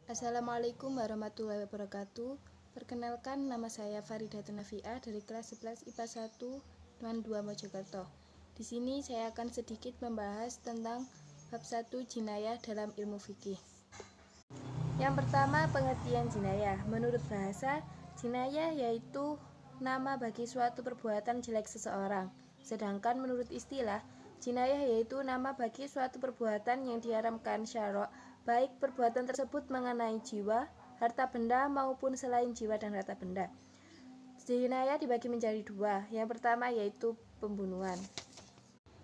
Assalamualaikum warahmatullahi wabarakatuh. Perkenalkan, nama saya Faridatun Nafiah dari kelas 11 IPA 1 dan 2 Mojokerto. Di sini saya akan sedikit membahas tentang bab 1 jinayah dalam ilmu fikih. Yang pertama, pengertian jinayah. Menurut bahasa, jinayah yaitu nama bagi suatu perbuatan jelek seseorang. Sedangkan menurut istilah, jinayah yaitu nama bagi suatu perbuatan yang diharamkan syara', baik perbuatan tersebut mengenai jiwa, harta benda maupun selain jiwa dan harta benda. Jinayah dibagi menjadi dua. Yang pertama yaitu pembunuhan.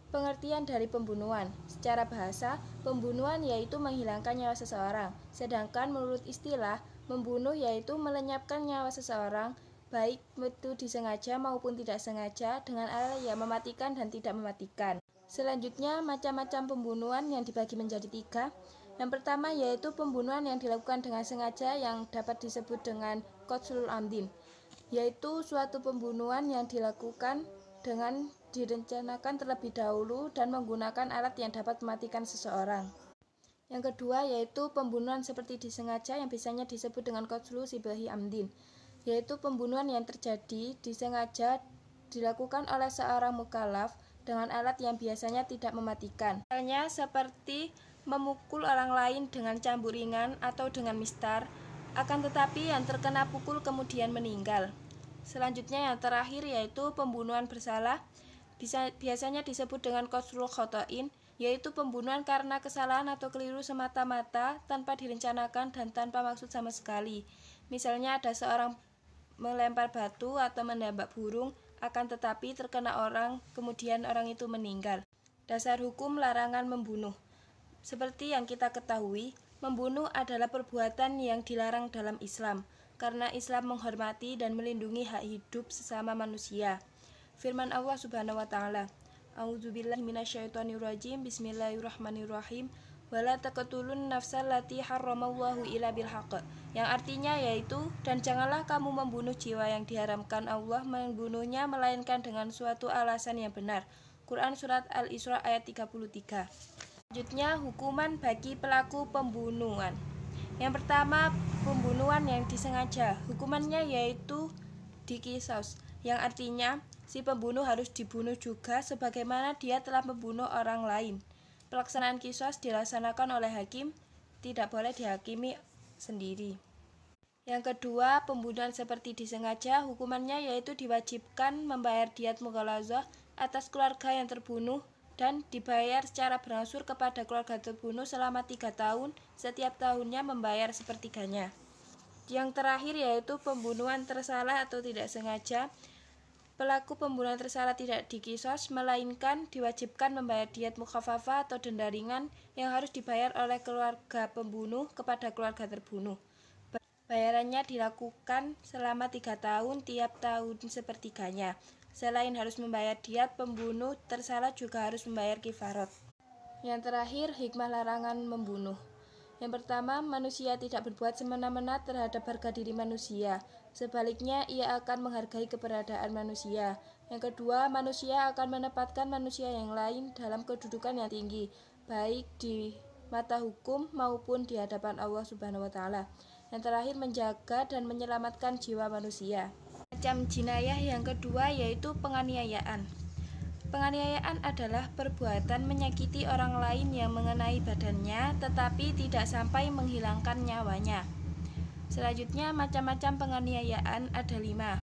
Pengertian dari pembunuhan. Secara bahasa, pembunuhan yaitu menghilangkan nyawa seseorang. Sedangkan menurut istilah, membunuh yaitu melenyapkan nyawa seseorang, baik itu disengaja maupun tidak sengaja, dengan hal yang mematikan dan tidak mematikan. Selanjutnya, macam-macam pembunuhan yang dibagi menjadi 3. Yang pertama yaitu pembunuhan yang dilakukan dengan sengaja yang dapat disebut dengan qatlul amdin, yaitu suatu pembunuhan yang dilakukan dengan direncanakan terlebih dahulu dan menggunakan alat yang dapat mematikan seseorang. Yang kedua yaitu pembunuhan seperti disengaja yang biasanya disebut dengan qatlu sibahi amdin, yaitu pembunuhan yang terjadi disengaja dilakukan oleh seorang mukallaf dengan alat yang biasanya tidak mematikan. Misalnya seperti memukul orang lain dengan cambuk ringan atau dengan mistar, akan tetapi yang terkena pukul kemudian meninggal. Selanjutnya yang terakhir yaitu pembunuhan bersalah, biasanya disebut dengan qatlul khotoin, yaitu pembunuhan karena kesalahan atau keliru semata-mata tanpa direncanakan dan tanpa maksud sama sekali. Misalnya ada seorang melempar batu atau menembak burung, akan tetapi terkena orang, kemudian orang itu meninggal. Dasar hukum larangan membunuh. Seperti yang kita ketahui, membunuh adalah perbuatan yang dilarang dalam Islam, karena Islam menghormati dan melindungi hak hidup sesama manusia. Firman Allah Subhanahu wa taala, A'udzubillahi minasyaitonirrajim, Bismillahirrahmanirrahim, wala taqtulun nafsal lati harramallahu illa bil haqq, yang artinya yaitu, dan janganlah kamu membunuh jiwa yang diharamkan Allah membunuhnya melainkan dengan suatu alasan yang benar. Quran Surat Al-Isra ayat 33. Selanjutnya, hukuman bagi pelaku pembunuhan. Yang pertama, pembunuhan yang disengaja. Hukumannya yaitu diqisas, yang artinya si pembunuh harus dibunuh juga sebagaimana dia telah membunuh orang lain. Pelaksanaan qisas dilaksanakan oleh hakim, tidak boleh dihakimi sendiri. Yang kedua, pembunuhan seperti disengaja. Hukumannya yaitu diwajibkan membayar diat mughalazah atas keluarga yang terbunuh dan dibayar secara berangsur kepada keluarga terbunuh selama 3 tahun, setiap tahunnya membayar sepertiganya. Yang terakhir yaitu pembunuhan tersalah atau tidak sengaja. Pelaku pembunuhan tersalah tidak diqisas, melainkan diwajibkan membayar diat mukhafafah atau denda ringan yang harus dibayar oleh keluarga pembunuh kepada keluarga terbunuh. Bayarannya dilakukan selama 3 tahun, tiap tahun sepertiganya. Selain harus membayar diat, pembunuh tersalah juga harus membayar kifarat. Yang terakhir, hikmah larangan membunuh. Yang pertama, manusia tidak berbuat semena-mena terhadap harga diri manusia. Sebaliknya, ia akan menghargai keberadaan manusia. Yang kedua, manusia akan menempatkan manusia yang lain dalam kedudukan yang tinggi, baik di mata hukum maupun di hadapan Allah Subhanahu wa taala. Yang terakhir, menjaga dan menyelamatkan jiwa manusia. Macam jinayah yang kedua yaitu penganiayaan. Penganiayaan adalah perbuatan menyakiti orang lain yang mengenai badannya tetapi tidak sampai menghilangkan nyawanya. Selanjutnya, macam-macam penganiayaan ada 5.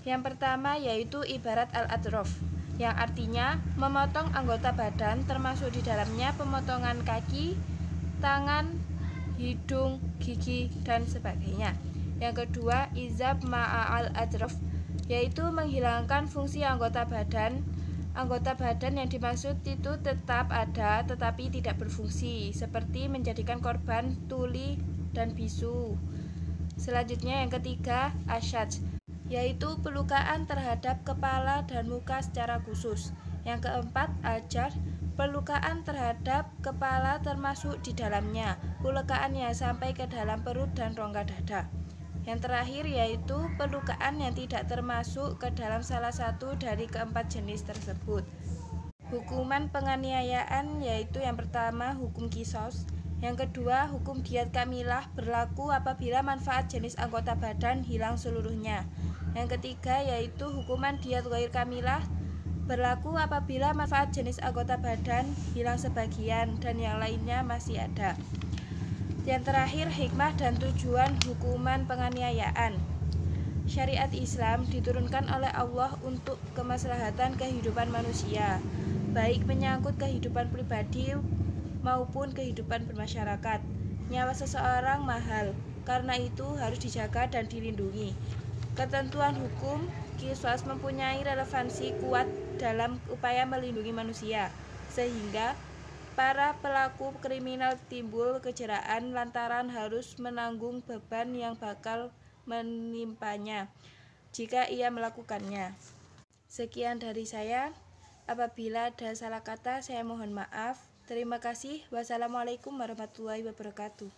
Yang pertama yaitu ibarat al-atrof, yang artinya memotong anggota badan termasuk di dalamnya pemotongan kaki, tangan, hidung, gigi, dan sebagainya. Yang kedua, izab ma'al atrof, yaitu menghilangkan fungsi anggota badan. Anggota badan yang dimaksud itu tetap ada tetapi tidak berfungsi, seperti menjadikan korban tuli dan bisu. Selanjutnya yang ketiga, asyaj, yaitu pelukaan terhadap kepala dan muka secara khusus. Yang keempat, ajar, pelukaan terhadap kepala termasuk di dalamnya, pelukaan yang sampai ke dalam perut dan rongga dada. Yang terakhir yaitu pelukaan yang tidak termasuk ke dalam salah satu dari keempat jenis tersebut. Hukuman penganiayaan yaitu yang pertama hukum qisas, Yang kedua, hukum diat kamilah berlaku apabila manfaat jenis anggota badan hilang seluruhnya. Yang ketiga, yaitu hukuman diat ghair kamilah berlaku apabila manfaat jenis anggota badan hilang sebagian dan yang lainnya masih ada. Yang terakhir, hikmah dan tujuan hukuman penganiayaan. Syariat Islam diturunkan oleh Allah untuk kemaslahatan kehidupan manusia, baik menyangkut kehidupan pribadi maupun kehidupan bermasyarakat. Nyawa seseorang mahal, karena itu harus dijaga dan dilindungi. Ketentuan hukum qisas mempunyai relevansi kuat dalam upaya melindungi manusia, sehingga para pelaku kriminal timbul kejeraan lantaran harus menanggung beban yang bakal menimpanya jika ia melakukannya. Sekian dari saya. Apabila ada salah kata, saya mohon maaf. Terima kasih. Wassalamualaikum warahmatullahi wabarakatuh.